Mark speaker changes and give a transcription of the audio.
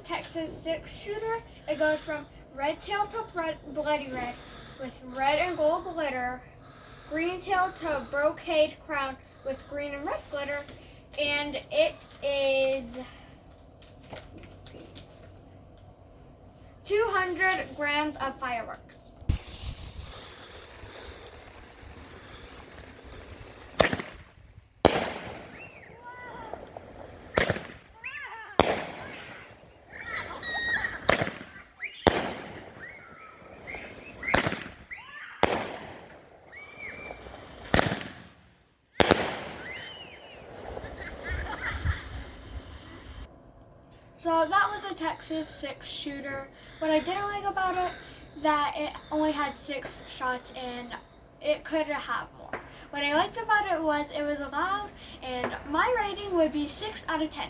Speaker 1: Texas 6-shooter. It goes from red tail to bloody red with red and gold glitter, green tail to brocade crown with green and red glitter, and it is 200 grams of fireworks. So that was a Texas 6-shooter. What I didn't like about it, that it only had 6 shots and it could have more. What I liked about it was loud, and my rating would be 6 out of 10.